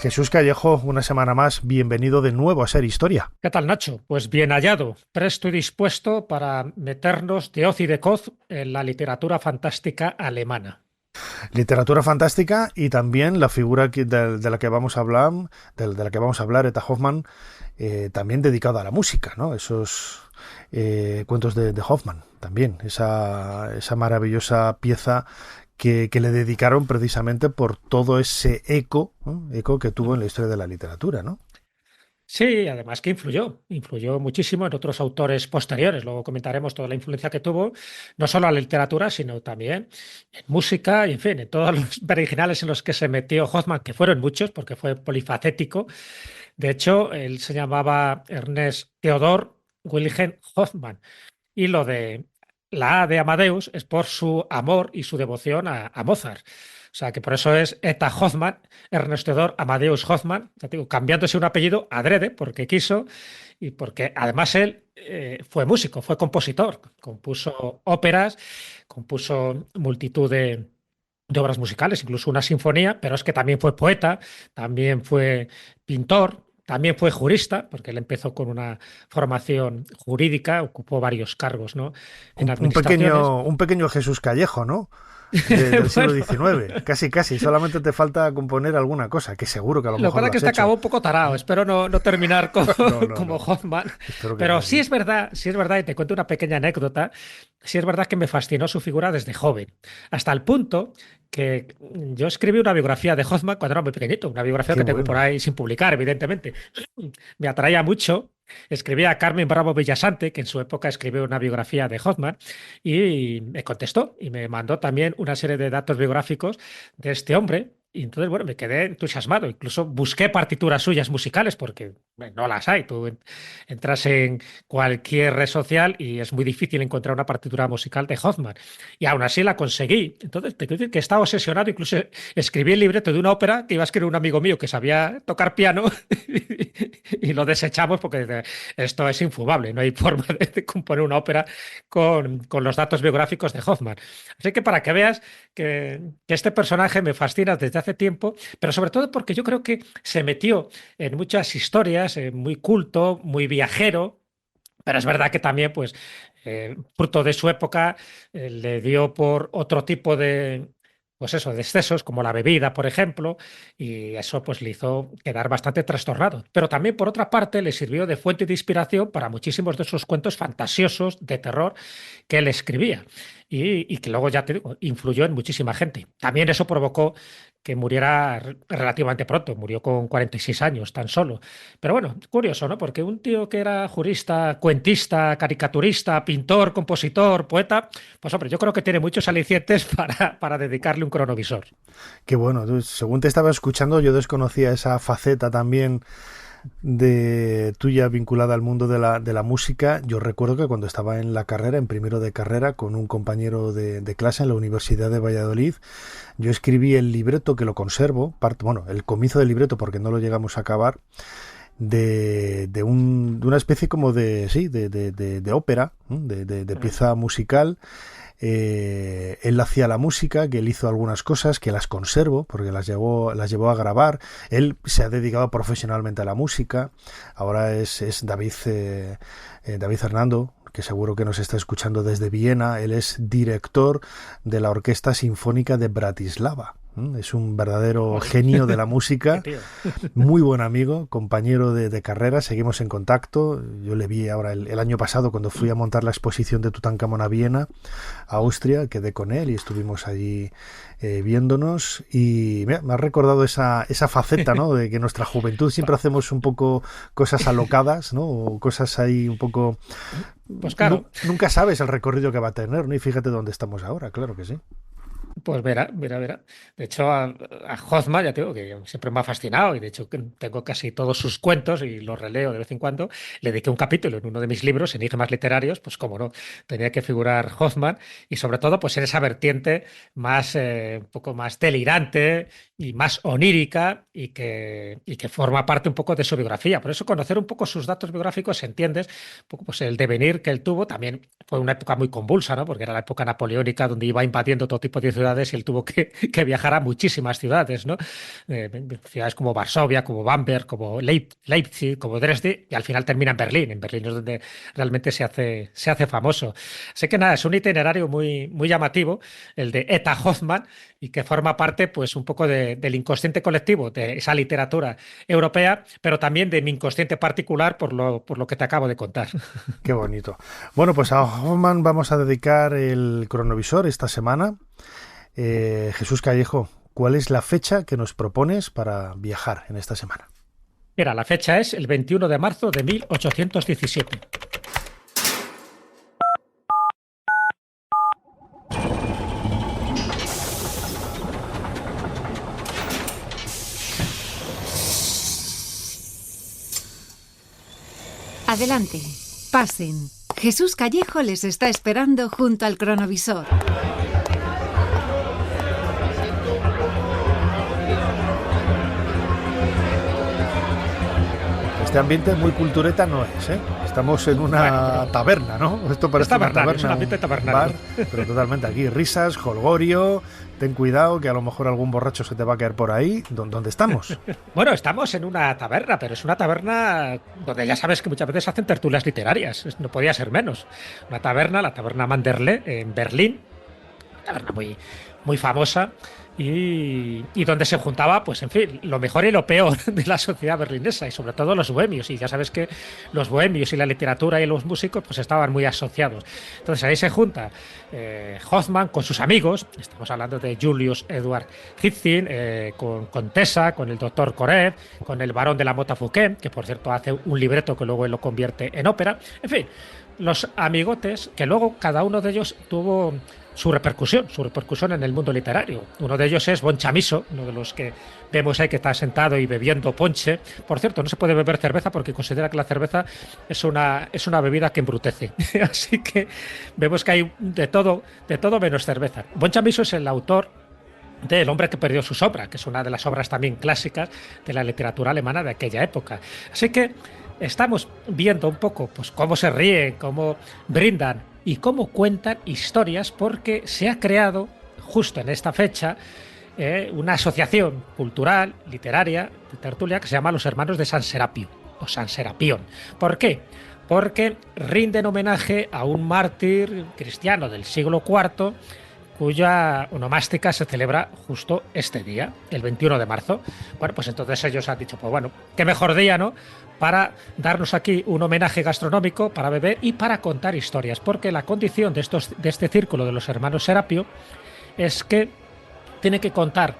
Jesús Callejo, una semana más, bienvenido de nuevo a Ser Historia. ¿Qué tal, Nacho? Pues bien hallado, presto y dispuesto para meternos de hoz y de coz en la literatura fantástica alemana. Literatura fantástica y también la figura de la que vamos a hablar, de la que vamos a hablar, Eta Hoffmann, también dedicada a la música, ¿no? Esos cuentos de Hoffmann, también, esa maravillosa pieza que le dedicaron precisamente por todo ese eco, ¿no? Eco que tuvo en la historia de la literatura, ¿no? Sí, además que influyó muchísimo en otros autores posteriores. Luego comentaremos toda la influencia que tuvo, no solo en la literatura, sino también en música y, en fin, en todos los originales en los que se metió Hoffmann, que fueron muchos, porque fue polifacético. De hecho, él se llamaba Ernest Theodor Wilhelm Hoffmann. Y lo de la A de Amadeus es por su amor y su devoción a Mozart. O sea, que por eso es Eta Hoffmann, Ernest Theodor Amadeus Hoffmann, ya te digo, cambiándose un apellido adrede, porque quiso, y porque además él fue músico, fue compositor, compuso óperas, compuso multitud de obras musicales, incluso una sinfonía, pero es que también fue poeta, también fue pintor, también fue jurista, porque él empezó con una formación jurídica, ocupó varios cargos, ¿no? En administraciones. Un pequeño Jesús Callejo, ¿no? Del siglo Bueno, XIX. Casi, casi. Solamente te falta componer alguna cosa, que seguro que a lo lo que mejor pasa es lo que has este hecho. acabó un poco tarao. Espero no terminar como, No, no, como no. Hoffman. Espero que no, Pero sí. sí es verdad, y te cuento una pequeña anécdota. Sí es verdad que me fascinó su figura desde joven. Hasta el punto que yo escribí una biografía de Hoffman cuando era muy pequeñito. Una biografía Qué que tengo por bueno. ahí sin publicar, evidentemente. Me atraía mucho. Escribí a Carmen Bravo Villasante, que en su época escribió una biografía de Hoffman, y me contestó y me mandó también una serie de datos biográficos de este hombre. Y entonces, bueno, me quedé entusiasmado. Incluso busqué partituras suyas musicales porque no las hay. Tú entras en cualquier red social y es muy difícil encontrar una partitura musical de Hoffman. Y aún así la conseguí. Entonces, te quiero decir que estaba obsesionado. Incluso escribí el libreto de una ópera que iba a escribir un amigo mío que sabía tocar piano y lo desechamos porque esto es infumable. No hay forma de componer una ópera con los datos biográficos de Hoffman. Así que para que veas que este personaje me fascina desde hace tiempo, pero sobre todo porque yo creo que se metió en muchas historias, muy culto, muy viajero. Pero es verdad que también, pues, fruto de su época, le dio por otro tipo pues eso, de excesos, como la bebida, por ejemplo, y eso pues le hizo quedar bastante trastornado. Pero también, por otra parte, le sirvió de fuente de inspiración para muchísimos de esos cuentos fantasiosos de terror que él escribía y que luego, ya te digo, influyó en muchísima gente. También eso provocó que muriera relativamente pronto, murió con 46 años tan solo. Pero bueno, curioso, ¿no? Porque un tío que era jurista, cuentista, caricaturista, pintor, compositor, poeta, pues hombre, yo creo que tiene muchos alicientes para dedicarle un cronovisor. Qué bueno. Según te estaba escuchando, yo desconocía esa faceta también de tuya vinculada al mundo de la música. Yo recuerdo que cuando estaba en la carrera, en primero de carrera, con un compañero de clase en la Universidad de Valladolid, yo escribí el libreto que lo conservo, bueno, el comienzo del libreto porque no lo llegamos a acabar, de una especie como de, sí, de ópera, ¿no? De pieza musical. Él hacía la música, que él hizo algunas cosas, que las conservo, porque las llevó a grabar. Él se ha dedicado profesionalmente a la música. Ahora es David, David Hernando, que seguro que nos está escuchando desde Viena. Él es director de la Orquesta Sinfónica de Bratislava. Es un verdadero Joder, genio de la qué música, tío. muy buen amigo, compañero de carrera, seguimos en contacto. Yo le vi ahora el año pasado cuando fui a montar la exposición de Tutankamón a Viena, a Austria, quedé con él y estuvimos allí viéndonos y mira, me ha recordado esa faceta, ¿no? De que en nuestra juventud siempre hacemos un poco cosas alocadas, ¿no? O cosas ahí un poco... Pues claro, Nunca sabes el recorrido que va a tener, ¿no? Y fíjate dónde estamos ahora, claro que sí. pues verá. De hecho, a Hoffman, ya te digo que siempre me ha fascinado y de hecho que tengo casi todos sus cuentos y los releo de vez en cuando. Le dediqué un capítulo en uno de mis libros, Enigmas literarios, pues como no, tenía que figurar Hoffman y sobre todo pues en esa vertiente más, un poco más delirante y más onírica y que forma parte un poco de su biografía. Por eso conocer un poco sus datos biográficos, entiendes, un poco pues el devenir que él tuvo. También fue una época muy convulsa, ¿no? Porque era la época napoleónica donde iba invadiendo todo tipo de ciudades ciudades y él tuvo que viajar a muchísimas ciudades, ¿no? Ciudades como Varsovia, como Bamberg, como Leipzig, como Dresde, y al final termina en Berlín. En Berlín es donde realmente se hace famoso. Así que nada, es un itinerario muy, muy llamativo, el de Eta Hoffmann, y que forma parte, pues, un poco del inconsciente colectivo, de esa literatura europea, pero también de mi inconsciente particular por lo que te acabo de contar. Qué bonito. Bueno, pues a Hoffmann vamos a dedicar el cronovisor esta semana. Jesús Callejo, ¿cuál es la fecha que nos propones para viajar en esta semana? Mira, la fecha es el 21 de marzo de 1817. Adelante, pasen. Jesús Callejo les está esperando junto al cronovisor. Este ambiente muy cultureta no es, ¿eh? Estamos en una taberna, ¿no? Esto parece una taberna, es un ambiente tabernario. Pero totalmente aquí, risas, jolgorio. Ten cuidado que a lo mejor algún borracho se te va a caer por ahí. ¿Dónde estamos? Bueno, estamos en una taberna, pero es una taberna donde ya sabes que muchas veces hacen tertulias literarias. No podía ser menos. Una taberna, la taberna Manderle, en Berlín. Una taberna muy, muy famosa. Y donde se juntaba, pues en fin, lo mejor y lo peor de la sociedad berlinesa y sobre todo los bohemios. Y ya sabes que los bohemios y la literatura y los músicos pues estaban muy asociados. Entonces ahí se junta Hoffmann con sus amigos, estamos hablando de Julius Eduard Hitzing, con Tessa, con el doctor Korev, con el barón de la Mota Fouquet, que por cierto hace un libreto que luego él lo convierte en ópera. En fin, los amigotes que luego cada uno de ellos tuvo su repercusión en el mundo literario. Uno de ellos es Bon Chamisso, uno de los que vemos ahí que está sentado y bebiendo ponche. Por cierto, no se puede beber cerveza porque considera que la cerveza es una bebida que embrutece. Así que vemos que hay de todo menos cerveza. Bon Chamisso es el autor de El hombre que perdió su sombra, que es una de las obras también clásicas de la literatura alemana de aquella época. Así que estamos viendo un poco pues cómo se ríen, cómo brindan y cómo cuentan historias, porque se ha creado justo en esta fecha una asociación cultural, literaria, de tertulia, que se llama Los Hermanos de San Serapio, o San Serapión. ¿Por qué? Porque rinden homenaje a un mártir cristiano del siglo IV, cuya onomástica se celebra justo este día, el 21 de marzo. Bueno, pues entonces ellos han dicho, pues bueno, qué mejor día, ¿no?, para darnos aquí un homenaje gastronómico, para beber y para contar historias, porque la condición de este círculo de los hermanos Serapio es que tiene que contar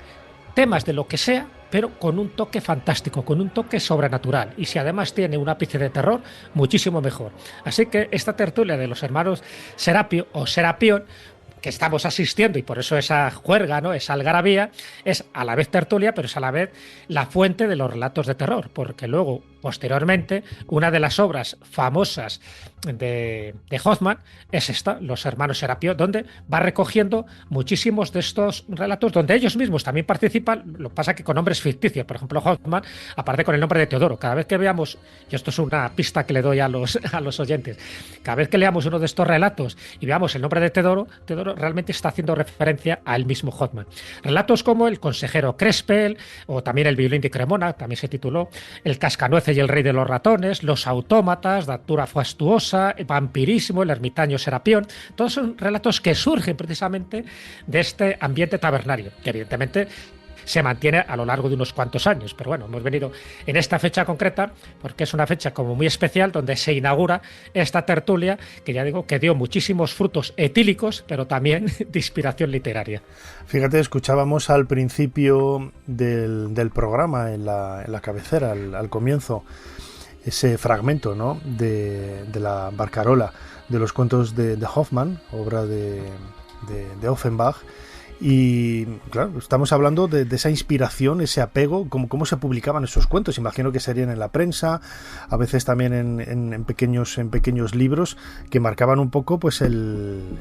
temas de lo que sea, pero con un toque fantástico, con un toque sobrenatural. Y si además tiene un ápice de terror, muchísimo mejor. Así que esta tertulia de los hermanos Serapio o Serapión, que estamos asistiendo, y por eso esa juerga, ¿no?, esa algarabía, es a la vez tertulia, pero es a la vez la fuente de los relatos de terror, porque luego, posteriormente, una de las obras famosas de Hoffmann es esta, Los hermanos Serapio, donde va recogiendo muchísimos de estos relatos, donde ellos mismos también participan, lo que pasa que con nombres ficticios. Por ejemplo, Hoffmann aparece con el nombre de Teodoro. Cada vez que veamos, y esto es una pista que le doy a los oyentes, cada vez que leamos uno de estos relatos y veamos el nombre de Teodoro realmente está haciendo referencia a él mismo Hoffmann. Relatos como El consejero Crespel, o también El violín de Cremona, también se tituló, El cascanueces y el rey de los ratones, Los autómatas, Datura fastuosa, El vampirismo, El ermitaño Serapión. Todos son relatos que surgen precisamente de este ambiente tabernario, que evidentemente se mantiene a lo largo de unos cuantos años. Pero bueno, hemos venido en esta fecha concreta porque es una fecha como muy especial donde se inaugura esta tertulia que, ya digo, que dio muchísimos frutos etílicos, pero también de inspiración literaria. Fíjate, escuchábamos al principio del programa, en la cabecera, al comienzo, ese fragmento, ¿no?, de la Barcarola, de los cuentos de Hoffmann, obra de Offenbach. Y claro, estamos hablando de esa inspiración, ese apego, cómo se publicaban esos cuentos. Imagino que serían en la prensa, a veces también en pequeños libros que marcaban un poco pues el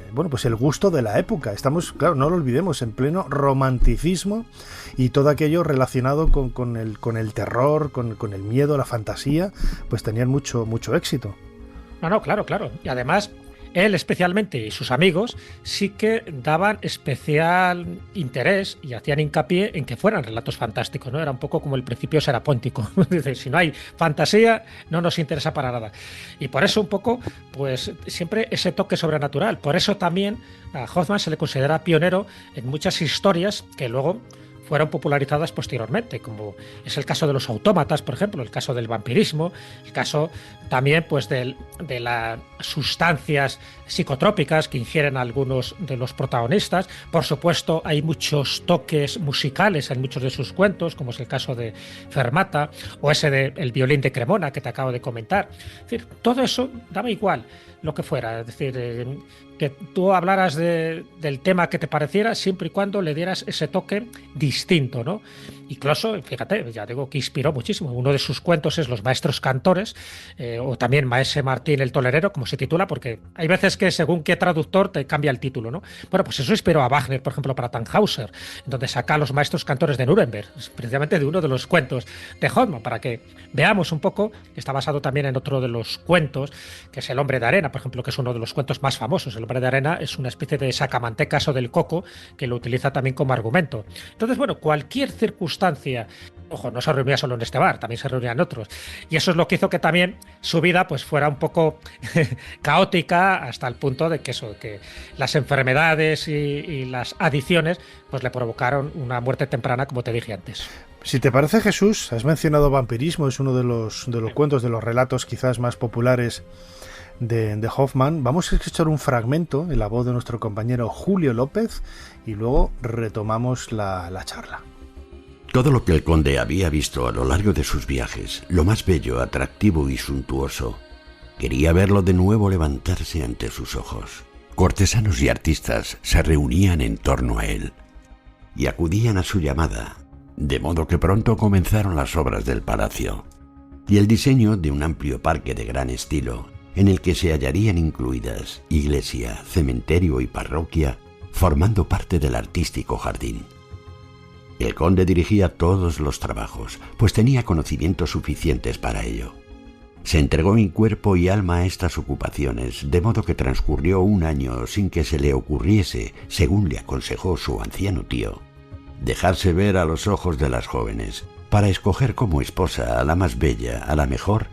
gusto de la época. Estamos, claro, no lo olvidemos, en pleno romanticismo y todo aquello relacionado con el terror, con el miedo, la fantasía, pues tenían mucho éxito. No, claro. Y además, él especialmente y sus amigos sí que daban especial interés y hacían hincapié en que fueran relatos fantásticos, ¿no? Era un poco como el principio serapóntico. Dice, si no hay fantasía, no nos interesa para nada. Y por eso un poco, pues siempre ese toque sobrenatural. Por eso también a Hoffmann se le considera pionero en muchas historias que luego fueron popularizadas posteriormente, como es el caso de los autómatas, por ejemplo, el caso del vampirismo, el caso también pues de las sustancias psicotrópicas que ingieren algunos de los protagonistas. Por supuesto, hay muchos toques musicales en muchos de sus cuentos, como es el caso de Fermata o ese de El violín de Cremona que te acabo de comentar. Es decir, todo eso daba igual lo que fuera, es decir, que tú hablaras del tema que te pareciera siempre y cuando le dieras ese toque distinto, ¿no? Incluso, fíjate, ya digo que inspiró muchísimo. Uno de sus cuentos es Los maestros cantores, o también Maese Martín el tolerero, como se titula, porque hay veces que según qué traductor te cambia el título, ¿no? Bueno, pues eso inspiró a Wagner, por ejemplo, para Tannhäuser, donde saca Los maestros cantores de Nuremberg, precisamente de uno de los cuentos de Hoffmann, para que veamos un poco, que está basado también en otro de los cuentos, que es El hombre de arena, por ejemplo, que es uno de los cuentos más famosos. El hombre de arena es una especie de sacamantecas o del coco que lo utiliza también como argumento. Entonces, bueno, cualquier circunstancia, ojo, no se reunía solo en este bar, también se reunían otros. Y eso es lo que hizo que también su vida pues fuera un poco caótica, hasta el punto de que eso, que las enfermedades y las adicciones pues le provocaron una muerte temprana, como te dije antes. Si te parece, Jesús, has mencionado vampirismo, es uno de los cuentos, de los relatos quizás más populares de Hoffmann. Vamos a escuchar un fragmento en la voz de nuestro compañero Julio López y luego retomamos la charla. Todo lo que el conde había visto a lo largo de sus viajes, lo más bello, atractivo y suntuoso, quería verlo de nuevo levantarse ante sus ojos. Cortesanos y artistas se reunían en torno a él y acudían a su llamada, de modo que pronto comenzaron las obras del palacio y el diseño de un amplio parque de gran estilo, en el que se hallarían incluidas iglesia, cementerio y parroquia, formando parte del artístico jardín. El conde dirigía todos los trabajos, pues tenía conocimientos suficientes para ello. Se entregó en cuerpo y alma a estas ocupaciones, de modo que transcurrió un año sin que se le ocurriese, según le aconsejó su anciano tío, dejarse ver a los ojos de las jóvenes, para escoger como esposa a la más bella, a la mejor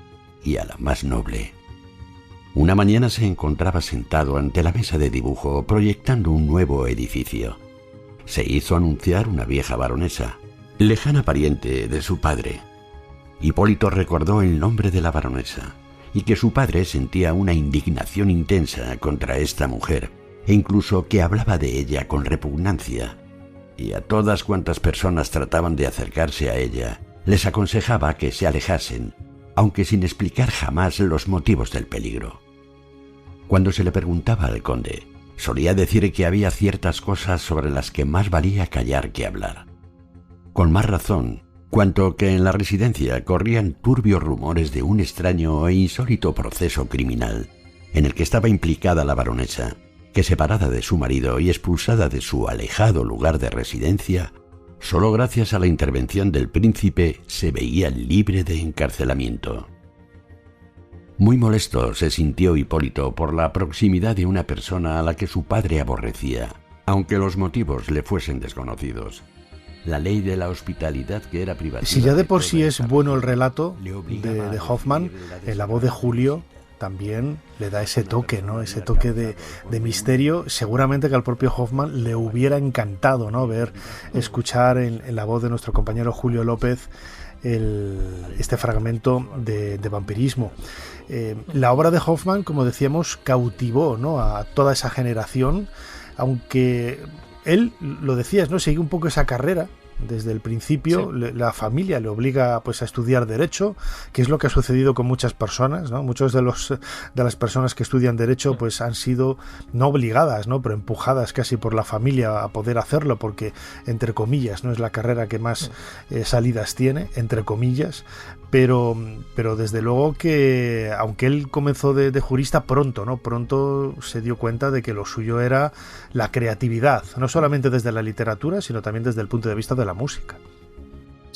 y a la más noble. Una mañana se encontraba sentado ante la mesa de dibujo, proyectando un nuevo edificio. Se hizo anunciar una vieja baronesa, lejana pariente de su padre. Hipólito recordó el nombre de la baronesa y que su padre sentía una indignación intensa contra esta mujer e incluso que hablaba de ella con repugnancia. Y a todas cuantas personas trataban de acercarse a ella, les aconsejaba que se alejasen, aunque sin explicar jamás los motivos del peligro. Cuando se le preguntaba al conde, solía decir que había ciertas cosas sobre las que más valía callar que hablar. Con más razón, cuanto que en la residencia corrían turbios rumores de un extraño e insólito proceso criminal, en el que estaba implicada la baronesa, que separada de su marido y expulsada de su alejado lugar de residencia, solo gracias a la intervención del príncipe se veía libre de encarcelamiento. Muy molesto se sintió Hipólito por la proximidad de una persona a la que su padre aborrecía, aunque los motivos le fuesen desconocidos. La ley de la hospitalidad, que era privativa... Si ya de por sí es bueno el relato de Hoffmann, en la voz de Julio también le da ese toque, ¿no? Ese toque de misterio. Seguramente que al propio Hoffmann le hubiera encantado, ¿no? Escuchar en la voz de nuestro compañero Julio López este fragmento de vampirismo. La obra de Hoffmann, como decíamos, cautivó, ¿no?, a toda esa generación, aunque él, lo decías, ¿no?, siguió un poco esa carrera. Desde el principio, sí. La familia le obliga pues a estudiar Derecho, que es lo que ha sucedido con muchas personas, ¿no? Muchos de las personas que estudian Derecho pues han sido no obligadas, ¿no?, pero empujadas casi por la familia a poder hacerlo, porque, entre comillas, no es la carrera que más salidas tiene, entre comillas, pero desde luego que, aunque él comenzó de jurista pronto se dio cuenta de que lo suyo era la creatividad, no solamente desde la literatura, sino también desde el punto de vista de la música.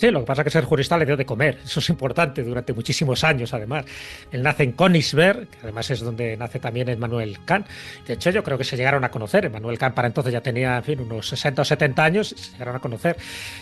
Sí, lo que pasa es que ser jurista le dio de comer, eso es importante, durante muchísimos años además. Él nace en Königsberg, que además es donde nace también Emmanuel Kant. De hecho, yo creo que se llegaron a conocer. Emmanuel Kant para entonces ya tenía, en fin, unos 60 o 70 años, se llegaron a conocer.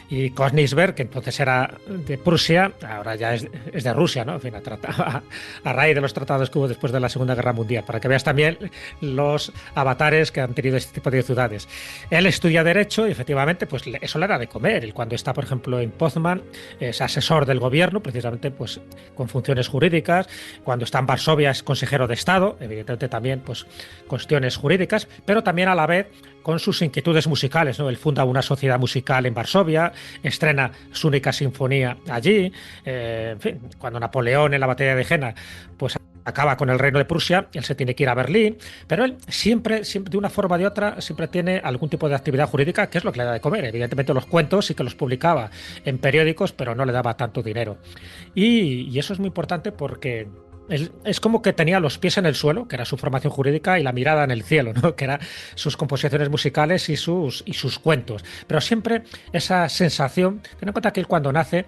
Y Königsberg, que entonces era de Prusia, ahora ya es de Rusia, ¿no? En fin, a raíz de los tratados que hubo después de la Segunda Guerra Mundial, para que veas también los avatares que han tenido este tipo de ciudades. Él estudia Derecho y efectivamente pues eso le da de comer. Él cuando está, por ejemplo, en Poznań, es asesor del gobierno, precisamente pues con funciones jurídicas. Cuando está en Varsovia es consejero de Estado, evidentemente también pues cuestiones jurídicas, pero también a la vez con sus inquietudes musicales, ¿no? Él funda una sociedad musical en Varsovia, estrena su única sinfonía allí, en fin, cuando Napoleón en la batalla de Jena pues acaba con el reino de Prusia, él se tiene que ir a Berlín, pero él siempre, de una forma o de otra, siempre tiene algún tipo de actividad jurídica, que es lo que le da de comer. Evidentemente los cuentos sí que los publicaba en periódicos, pero no le daba tanto dinero. Y eso es muy importante porque es como que tenía los pies en el suelo, que era su formación jurídica, y la mirada en el cielo, ¿no? Que eran sus composiciones musicales y sus cuentos. Pero siempre esa sensación, ten en cuenta que él cuando nace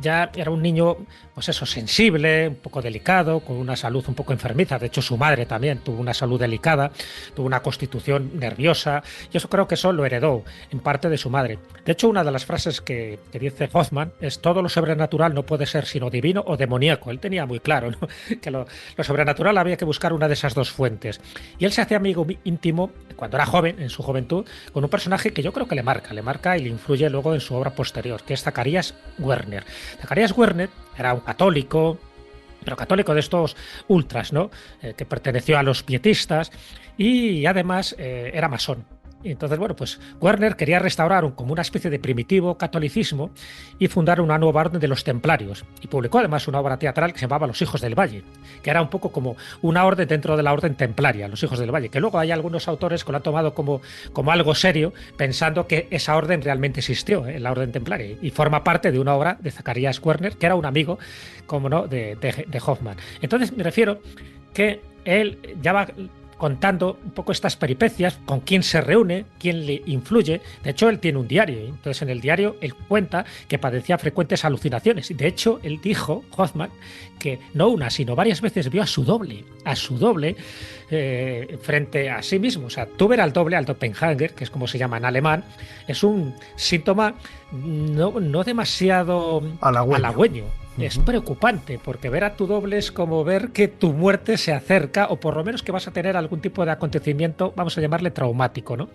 ya era un niño, pues eso, sensible, un poco delicado, con una salud un poco enfermiza. De hecho, su madre también tuvo una salud delicada, tuvo una constitución nerviosa, y eso creo que eso lo heredó en parte de su madre. De hecho, una de las frases que dice Hoffmann es: todo lo sobrenatural no puede ser sino divino o demoníaco. Él tenía muy claro, ¿no? Que lo sobrenatural había que buscar una de esas dos fuentes. Y él se hace amigo íntimo, cuando era joven, en su juventud, con un personaje que yo creo que le marca y le influye luego en su obra posterior, que es Zacharias Werner. Zacharias Werner era un católico, pero católico de estos ultras, ¿no? Que perteneció a los pietistas y además era masón. Y entonces, bueno, pues Werner quería restaurar como una especie de primitivo catolicismo y fundar una nueva orden de los templarios. Y publicó además una obra teatral que se llamaba Los Hijos del Valle, que era un poco como una orden dentro de la orden templaria, Los Hijos del Valle, que luego hay algunos autores que lo han tomado como algo serio, pensando que esa orden realmente existió, la orden templaria, y forma parte de una obra de Zacharias Werner, que era un amigo, como no, de Hoffmann. Entonces me refiero que él ya va contando un poco estas peripecias, con quién se reúne, quién le influye. De hecho, él tiene un diario, entonces en el diario él cuenta que padecía frecuentes alucinaciones. De hecho, él dijo, Hoffmann, que no una, sino varias veces vio a su doble frente a sí mismo. O sea, tú ver al Doppelgänger, que es como se llama en alemán, es un síntoma no demasiado halagüeño. Es preocupante, porque ver a tu doble es como ver que tu muerte se acerca, o por lo menos que vas a tener algún tipo de acontecimiento, vamos a llamarle traumático, ¿no?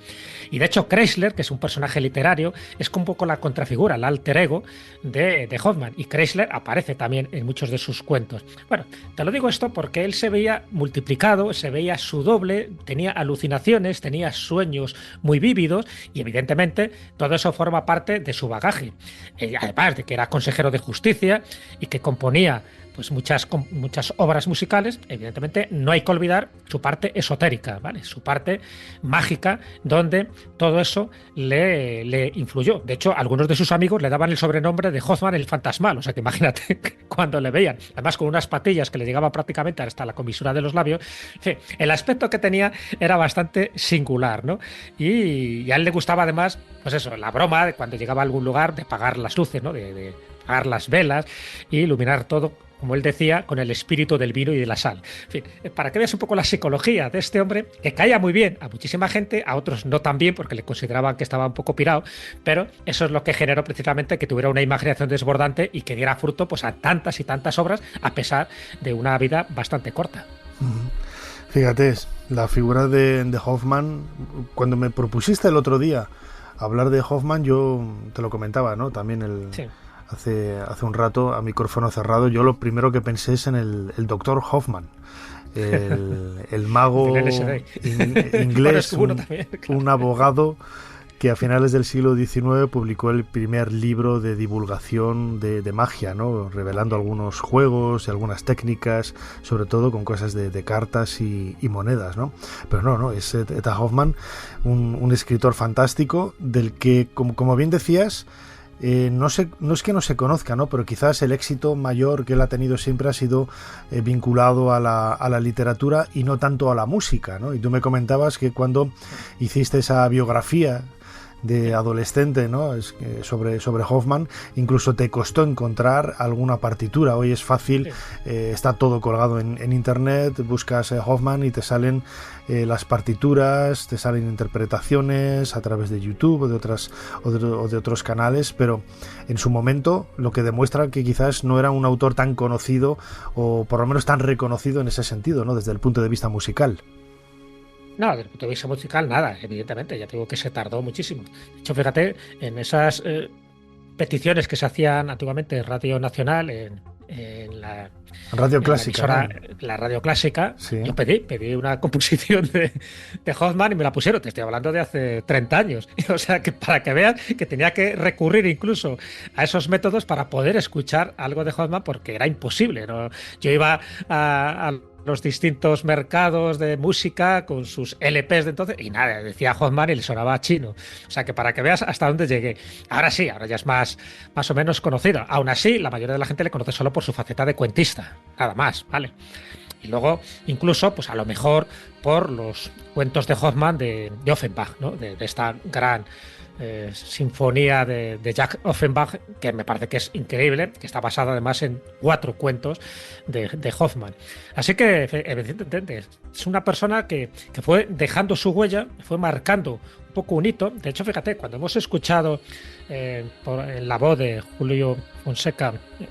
Y de hecho Kreisler, que es un personaje literario, es un poco la contrafigura, el alter ego de Hoffmann, y Kreisler aparece también en muchos de sus cuentos. Bueno, te lo digo esto porque él se veía multiplicado, se veía su doble, tenía alucinaciones, tenía sueños muy vívidos, y evidentemente todo eso forma parte de su bagaje. Además de que era consejero de justicia y que componía pues muchas obras musicales, evidentemente no hay que olvidar su parte esotérica, ¿vale? Su parte mágica, donde todo eso le influyó. De hecho, algunos de sus amigos le daban el sobrenombre de Hoffmann el fantasmal, o sea que imagínate cuando le veían, además con unas patillas que le llegaban prácticamente hasta la comisura de los labios. En fin, el aspecto que tenía era bastante singular, ¿no? Y a él le gustaba además, pues eso, la broma de cuando llegaba a algún lugar de apagar las luces, ¿no? De apagar las velas y iluminar todo, como él decía, con el espíritu del vino y de la sal. En fin, para que veas un poco la psicología de este hombre, que caía muy bien a muchísima gente, a otros no tan bien, porque le consideraban que estaba un poco pirado, pero eso es lo que generó precisamente que tuviera una imaginación desbordante y que diera fruto pues a tantas y tantas obras, a pesar de una vida bastante corta. Fíjate, la figura de Hoffmann, cuando me propusiste el otro día hablar de Hoffmann, yo te lo comentaba, ¿no? También sí. Hace un rato, a micrófono cerrado, yo lo primero que pensé es en el doctor Hoffmann, el mago inglés, un abogado que a finales del siglo XIX publicó el primer libro de divulgación de magia, ¿no? Revelando algunos juegos y algunas técnicas, sobre todo con cosas de cartas y monedas, ¿no? Pero no, es Eta Hoffmann, un escritor fantástico del que, como bien decías, no es que no se conozca, ¿no? Pero quizás el éxito mayor que él ha tenido siempre ha sido vinculado a la literatura y no tanto a la música, ¿no? Y tú me comentabas que cuando hiciste esa biografía de adolescente, ¿no? Es que sobre Hoffmann, incluso te costó encontrar alguna partitura. Hoy es fácil, está todo colgado en internet, buscas Hoffmann y te salen las partituras, te salen interpretaciones a través de YouTube o de otros canales, pero en su momento lo que demuestra que quizás no era un autor tan conocido o por lo menos tan reconocido en ese sentido, ¿no? Desde el punto de vista musical. No, desde el punto de vista musical, nada, evidentemente, ya te digo que se tardó muchísimo. De hecho, fíjate, en esas peticiones que se hacían antiguamente en Radio Nacional, en la Radio Clásica, la Radio Clásica, sí. Yo pedí una composición de Hoffmann y me la pusieron. Te estoy hablando de hace 30 años. O sea, que para que veas que tenía que recurrir incluso a esos métodos para poder escuchar algo de Hoffmann, porque era imposible, ¿no? Yo iba a los distintos mercados de música con sus LPs de entonces y nada, decía Hoffmann y le sonaba chino. O sea, que para que veas hasta dónde llegué. Ahora sí, ahora ya es más o menos conocida. Aún así, la mayoría de la gente le conoce solo por su faceta de cuentista, nada más, ¿vale? Y luego, incluso, pues a lo mejor por los cuentos de Hoffmann de Offenbach, ¿no? De esta gran sinfonía de Jack Offenbach, que me parece que es increíble, que está basada además en 4 cuentos de Hoffmann. Así que, evidentemente, es una persona que fue dejando su huella, fue marcando un poco un hito. De hecho, fíjate, cuando hemos escuchado en la voz de Julio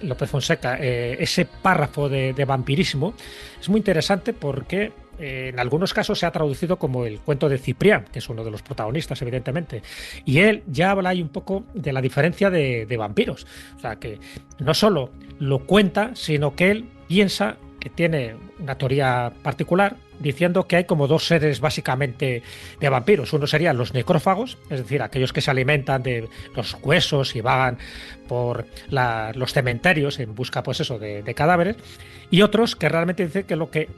López Fonseca, ese párrafo de vampirismo, es muy interesante porque en algunos casos se ha traducido como el cuento de Ciprián, que es uno de los protagonistas, evidentemente. Y él ya habla ahí un poco de la diferencia de vampiros. O sea, que no solo lo cuenta, sino que él piensa que tiene una teoría particular, diciendo que hay como 2 seres básicamente de vampiros. Uno serían los necrófagos, es decir, aquellos que se alimentan de los huesos y vagan por los cementerios en busca, pues eso, de cadáveres, y otros que realmente dicen que lo que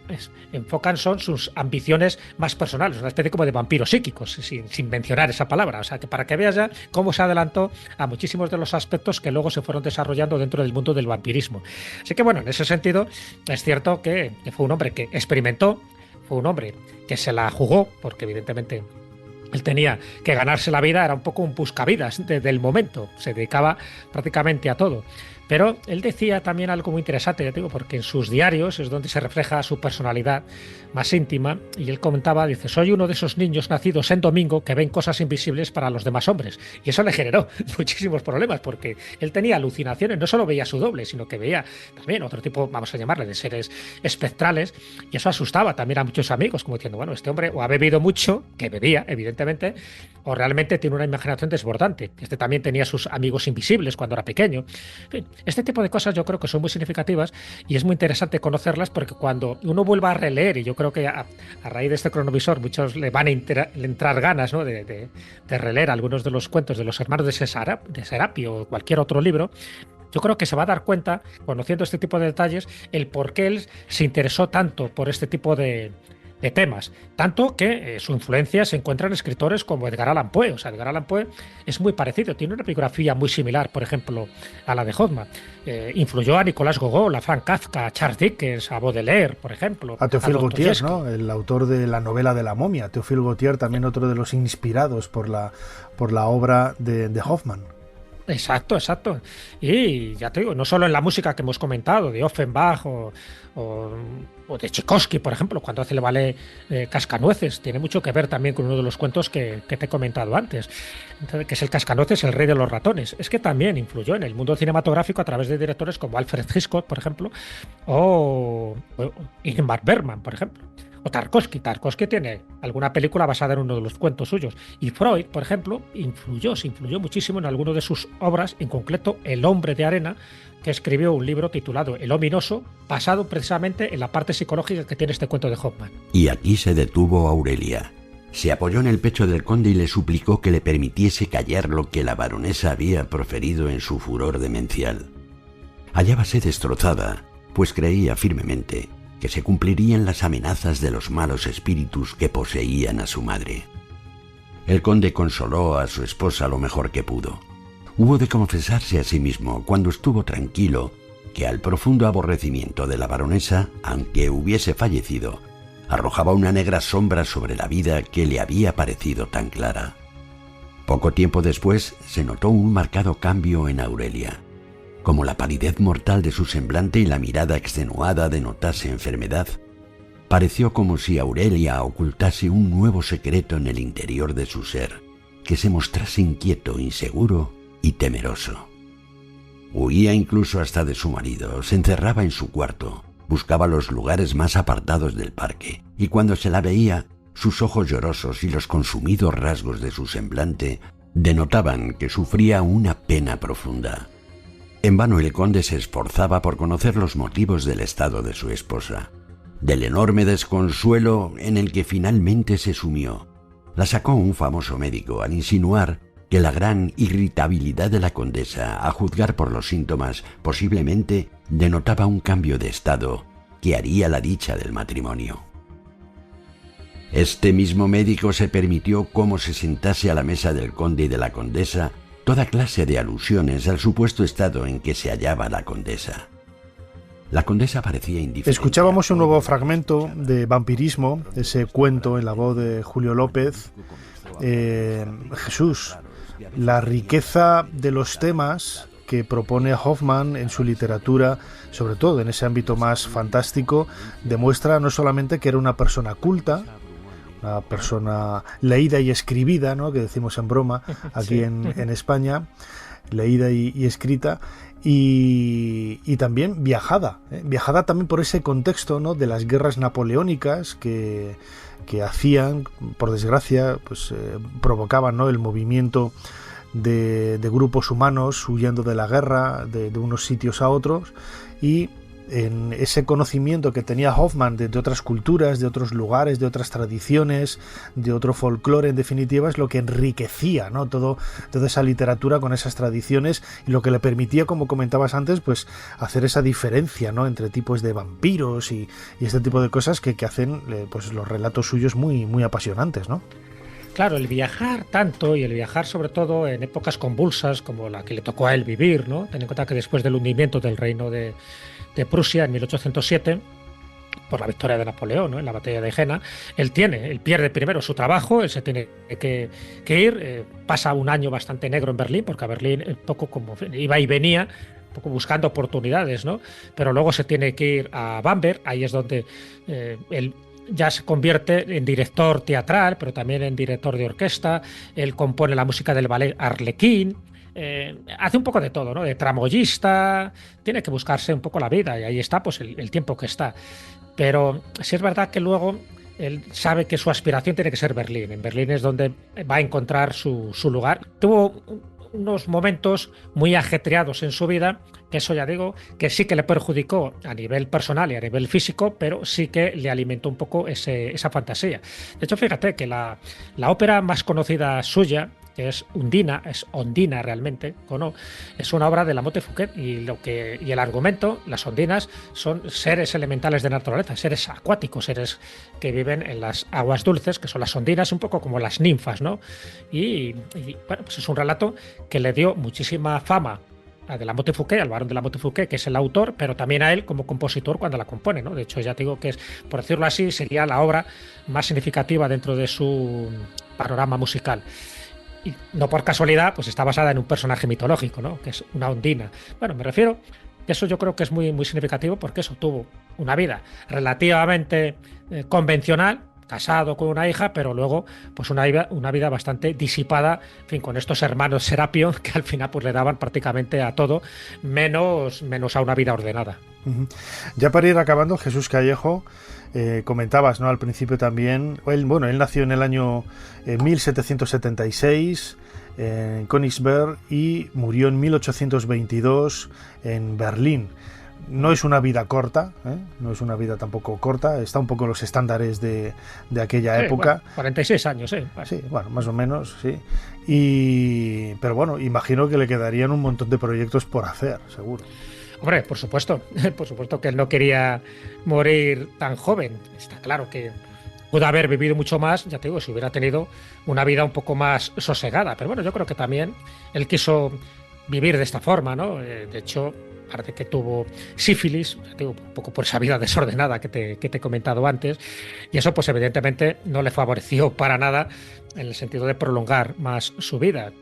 enfocan son sus ambiciones más personales, una especie como de vampiros psíquicos, sin mencionar esa palabra. O sea, que para que veas ya cómo se adelantó a muchísimos de los aspectos que luego se fueron desarrollando dentro del mundo del vampirismo. Así que bueno, en ese sentido es cierto que fue un hombre que experimentó, fue un hombre que se la jugó, porque evidentemente él tenía que ganarse la vida, era un poco un buscavidas del momento, se dedicaba prácticamente a todo. Pero él decía también algo muy interesante, ya te digo, porque en sus diarios es donde se refleja su personalidad más íntima, y él comentaba, dice: soy uno de esos niños nacidos en domingo que ven cosas invisibles para los demás hombres. Y eso le generó muchísimos problemas, porque él tenía alucinaciones, no solo veía su doble, sino que veía también otro tipo, vamos a llamarle, de seres espectrales, y eso asustaba también a muchos amigos, como diciendo, bueno, este hombre o ha bebido mucho, que bebía, evidentemente, o realmente tiene una imaginación desbordante. Este también tenía sus amigos invisibles cuando era pequeño. En fin, este tipo de cosas yo creo que son muy significativas y es muy interesante conocerlas, porque cuando uno vuelva a releer, y yo creo que a raíz de este cronovisor muchos le van a entrar ganas, ¿no?, de releer algunos de los cuentos de los hermanos de Serapio o cualquier otro libro, yo creo que se va a dar cuenta, conociendo este tipo de detalles, el por qué él se interesó tanto por este tipo de temas, tanto que su influencia se encuentra en escritores como Edgar Allan Poe. O sea, Edgar Allan Poe es muy parecido, tiene una biografía muy similar, por ejemplo, a la de Hoffmann. Influyó a Nicolás Gogol, a Frank Kafka, a Charles Dickens, a Baudelaire, por ejemplo. A Théophile Gautier, ¿no?, el autor de la novela de la momia. Théophile Gautier, también otro de los inspirados por la obra de Hoffmann. Exacto. Y ya te digo, no solo en la música que hemos comentado, de Offenbach o de Tchaikovsky, por ejemplo, cuando hace el ballet Cascanueces, tiene mucho que ver también con uno de los cuentos que te he comentado antes, que es el Cascanueces, el rey de los ratones. Es que también influyó en el mundo cinematográfico a través de directores como Alfred Hitchcock, por ejemplo, o Ingmar Bergman, por ejemplo. O Tarkovsky tiene alguna película basada en uno de los cuentos suyos. Y Freud, por ejemplo, se influyó muchísimo en alguna de sus obras, en concreto El hombre de arena, que escribió un libro titulado El ominoso, basado precisamente en la parte psicológica que tiene este cuento de Hoffmann. Y aquí se detuvo Aurelia. Se apoyó en el pecho del conde y le suplicó que le permitiese callar lo que la baronesa había proferido en su furor demencial. Hallábase destrozada, pues creía firmemente que se cumplirían las amenazas de los malos espíritus que poseían a su madre. El conde consoló a su esposa lo mejor que pudo. Hubo de confesarse a sí mismo, cuando estuvo tranquilo, que al profundo aborrecimiento de la baronesa, aunque hubiese fallecido, arrojaba una negra sombra sobre la vida que le había parecido tan clara. Poco tiempo después se notó un marcado cambio en Aurelia. Como la palidez mortal de su semblante y la mirada extenuada denotase enfermedad, pareció como si Aurelia ocultase un nuevo secreto en el interior de su ser, que se mostrase inquieto, inseguro y temeroso. Huía incluso hasta de su marido, se encerraba en su cuarto, buscaba los lugares más apartados del parque, y cuando se la veía, sus ojos llorosos y los consumidos rasgos de su semblante denotaban que sufría una pena profunda. En vano el conde se esforzaba por conocer los motivos del estado de su esposa, del enorme desconsuelo en el que finalmente se sumió. La sacó un famoso médico al insinuar que la gran irritabilidad de la condesa, a juzgar por los síntomas, posiblemente denotaba un cambio de estado que haría la dicha del matrimonio. Este mismo médico se permitió cómo se sentase a la mesa del conde y de la condesa toda clase de alusiones al supuesto estado en que se hallaba la condesa. La condesa parecía indiferente. Escuchábamos un nuevo fragmento de Vampirismo, ese cuento en la voz de Julio López. Jesús, la riqueza de los temas que propone Hoffmann en su literatura, sobre todo en ese ámbito más fantástico, demuestra no solamente que era una persona culta, una persona leída y escribida, ¿no?, que decimos en broma aquí sí. en España, leída y escrita, y también viajada también por ese contexto, ¿no?, de las guerras napoleónicas que hacían, por desgracia, pues provocaban, ¿no?, el movimiento de grupos humanos huyendo de la guerra de unos sitios a otros, y en ese conocimiento que tenía Hoffmann de otras culturas, de otros lugares, de otras tradiciones, de otro folclore, en definitiva, es lo que enriquecía, ¿no?, toda esa literatura con esas tradiciones, y lo que le permitía, como comentabas antes, pues hacer esa diferencia, ¿no?, entre tipos de vampiros y este tipo de cosas que hacen pues los relatos suyos muy, muy apasionantes, ¿no? Claro, el viajar tanto, y el viajar sobre todo en épocas convulsas como la que le tocó a él vivir, ¿no? Ten en cuenta que después del hundimiento del reino de Prusia en 1807, por la victoria de Napoleón, ¿no?, en la batalla de Jena, él pierde primero su trabajo, él se tiene que ir, pasa un año bastante negro en Berlín, porque a Berlín un poco como iba y venía, un poco buscando oportunidades, ¿no? Pero luego se tiene que ir a Bamberg, ahí es donde él ya se convierte en director teatral, pero también en director de orquesta. Él compone la música del ballet Arlequín, hace un poco de todo, ¿no?, de tramoyista, tiene que buscarse un poco la vida, y ahí está pues el tiempo que está. Pero sí es verdad que luego él sabe que su aspiración tiene que ser Berlín. En Berlín es donde va a encontrar su lugar. Tuvo unos momentos muy ajetreados en su vida, que eso ya digo, que sí que le perjudicó a nivel personal y a nivel físico, pero sí que le alimentó un poco esa fantasía. De hecho, fíjate que la ópera más conocida suya, que es Ondina realmente, ¿o no?, es una obra de La Motte Fouquet, y el argumento, las ondinas, son seres elementales de naturaleza, seres acuáticos, seres que viven en las aguas dulces, que son las ondinas, un poco como las ninfas, ¿no? Y bueno, pues es un relato que le dio muchísima fama a de La Motte Fouquet, al barón de La Motte Fouquet, que es el autor, pero también a él como compositor cuando la compone, ¿no? De hecho, ya te digo que es, por decirlo así, sería la obra más significativa dentro de su panorama musical. Y no por casualidad, pues está basada en un personaje mitológico, ¿no?, que es una ondina. Bueno, me refiero, eso yo creo que es muy, muy significativo, porque eso tuvo una vida relativamente convencional, casado con una hija, pero luego pues una vida bastante disipada, en fin, con estos hermanos Serapion, que al final pues le daban prácticamente a todo, menos a una vida ordenada. Ya para ir acabando, Jesús Callejo, comentabas, ¿no?, al principio también, él nació en el año 1776 en Königsberg y murió en 1822 en Berlín. No es una vida corta, no es una vida tampoco corta, está un poco en los estándares de aquella época. Bueno, 46 años, ¿eh? Bueno. Sí, bueno, más o menos, sí. Pero bueno, imagino que le quedarían un montón de proyectos por hacer, seguro. Hombre, por supuesto que él no quería morir tan joven. Está claro que pudo haber vivido mucho más, ya te digo, si hubiera tenido una vida un poco más sosegada. Pero bueno, yo creo que también él quiso vivir de esta forma, ¿no? De hecho, aparte que tuvo sífilis, digo, un poco por esa vida desordenada que te he comentado antes, y eso pues evidentemente no le favoreció para nada en el sentido de prolongar más su vida.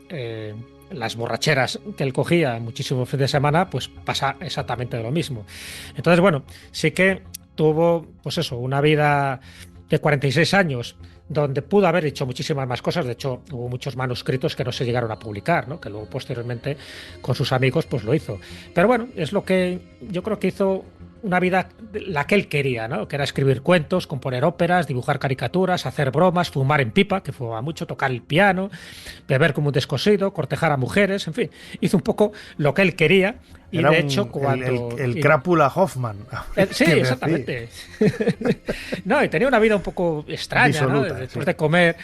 Las borracheras que él cogía muchísimos fines de semana, pues pasa exactamente lo mismo. Entonces, bueno, sí que tuvo, pues eso, una vida de 46 años, donde pudo haber hecho muchísimas más cosas. De hecho, hubo muchos manuscritos que no se llegaron a publicar, ¿no? Que luego posteriormente con sus amigos pues lo hizo. Pero bueno, es lo que yo creo que hizo una vida la que él quería, ¿no? Que era escribir cuentos, componer óperas, dibujar caricaturas, hacer bromas, fumar en pipa, que fumaba mucho, tocar el piano, beber como un descosido, cortejar a mujeres, en fin, hizo un poco lo que él quería. Y era de hecho, cuando... El Crápula Hoffman. Sí, exactamente. No, y tenía una vida un poco extraña, disoluta, ¿no? Después de comer,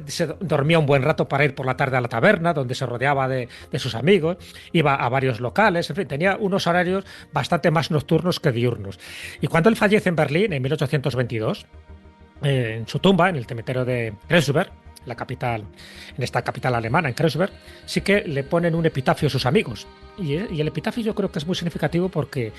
se dormía un buen rato para ir por la tarde a la taberna, donde se rodeaba de sus amigos, iba a varios locales, en fin, tenía unos horarios bastante más nocturnos que diurnos. Y cuando él fallece en Berlín, en 1822, en su tumba, en el cementerio de Kreuzberg, en esta capital alemana, en Kreuzberg, sí que le ponen un epitafio a sus amigos. Y el epitafio yo creo que es muy significativo porque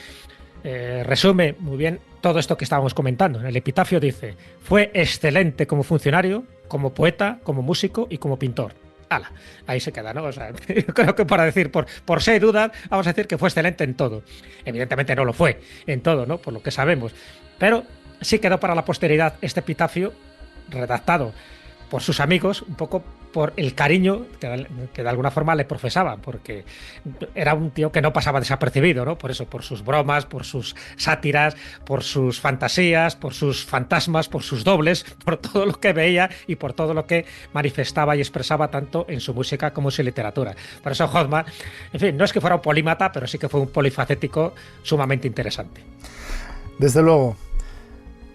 resume muy bien todo esto que estábamos comentando. El epitafio dice: fue excelente como funcionario, como poeta, como músico y como pintor. ¡Hala! Ahí se queda, ¿no? O sea, yo creo que para decir, por si hay dudas, vamos a decir que fue excelente en todo. Evidentemente no lo fue en todo, ¿no? Por lo que sabemos. Pero sí quedó para la posteridad este epitafio redactado por sus amigos, un poco por el cariño que de alguna forma le profesaban, porque era un tío que no pasaba desapercibido, ¿no? Por eso, por sus bromas, por sus sátiras, por sus fantasías, por sus fantasmas, por sus dobles, por todo lo que veía y por todo lo que manifestaba y expresaba tanto en su música como en su literatura. Por eso Hoffmann, en fin, no es que fuera un polímata, pero sí que fue un polifacético sumamente interesante. Desde luego.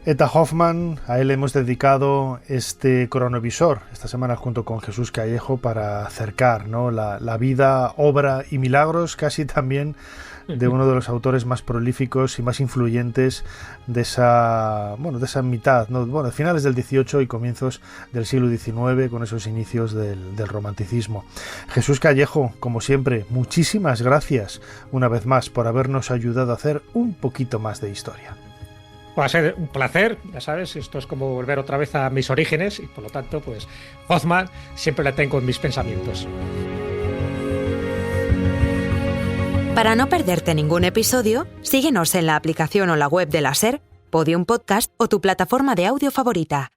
Eta Hoffmann, a él hemos dedicado este cronovisor esta semana junto con Jesús Callejo para acercar, ¿no?, la vida, obra y milagros casi también de uno de los autores más prolíficos y más influyentes de esa mitad, ¿no? Bueno, finales del XVIII y comienzos del siglo XIX, con esos inicios del romanticismo. Jesús Callejo, como siempre, muchísimas gracias una vez más por habernos ayudado a hacer un poquito más de historia. Va a ser un placer, ya sabes, esto es como volver otra vez a mis orígenes y por lo tanto, pues Hoffmann siempre la tengo en mis pensamientos. Para no perderte ningún episodio, síguenos en la aplicación o la web de la SER, Podium Podcast o tu plataforma de audio favorita.